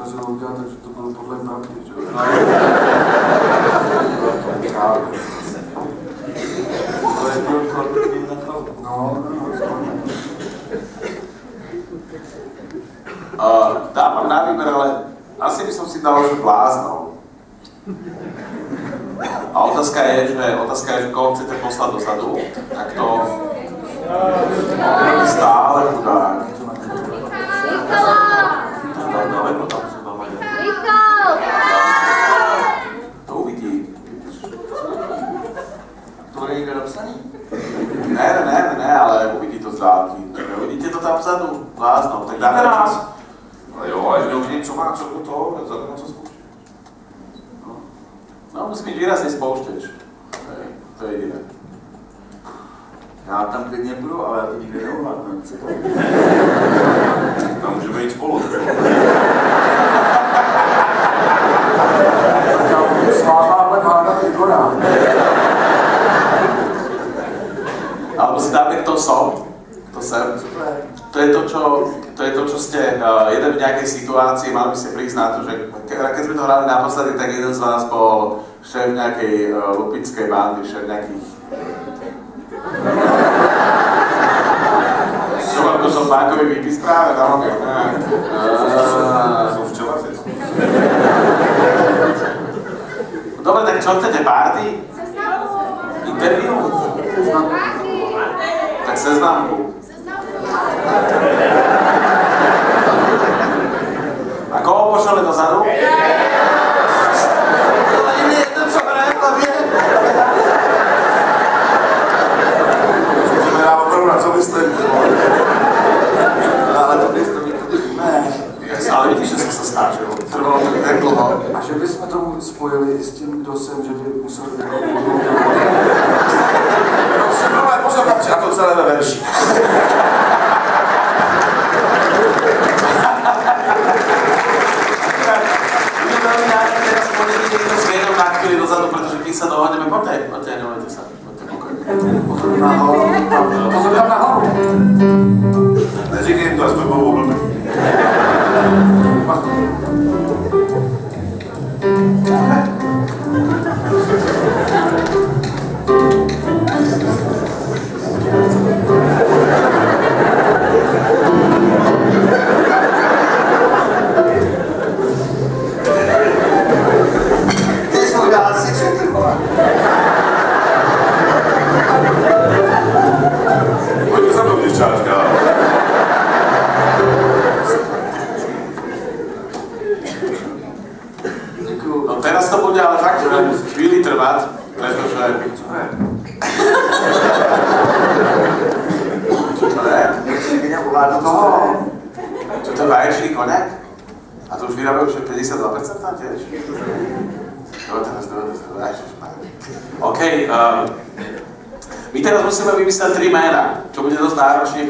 podařilo udělat, takže to bylo podle pravdy, že? To je byl korporátní na to. No. Dávam na výber, ale asi by som si dal, že bláznov. A otázka je, že koho chcete poslať dozadu, tak to stále chudák. To uvidí. To je niekde napsaný? Ne, ale uvidí to z dálky. Uvidíte to tam vzadu? Bláznov, tak dáme čas. Ale jo, ale neuvidím, co má, co to, za co spouštěč. No, musí byť výrazný spouštěč. To je jediné. Já tam klidně budu, ale já to nikdy neuhádnu. Tam můžeme jít spolu. Sláváme hádat Igora. Alebo si dáme, kto som. Kto sem. To je to, čo ste jeden v nejakej situácii, mali by ste prísť na to, že keď sme to hrali naposledy, tak jeden z vás bol šéf nejakej lupickej bandy, šéf nejakých... Čo, ako som bankový výpis práve? No, Som včelaři. Dobre, tak čo chcete? Party? Interview? Tak seznamku. A koho pošleme dozadu? To je jedno, co hraje v hlavě. Můžeme já opravdu na co myslím. Ale to bys to ne. Ale vidíš, že som sa snažil. Trvalo to tak dlho. A že bychom to spojili s tím, kdo jsem, že by musel Potřebujeme poslouchat a to celé ve verši. Na chvíli dozadu, pretože keď sa dohodneme, poďte, nevolejte sa. Pozor tam nahoru. Neříkej jim to, až jsme budou blbý. Pojďte za mnou, děvčátka. No teraz to bude ale fakt chvíli trvať, pretože... Čo to je? Čo to je vaječný koniak? A to už vyrábajú že 52% tiež? OK, my teraz musíme vymyslieť 3 mená, čo bude dosť náročné.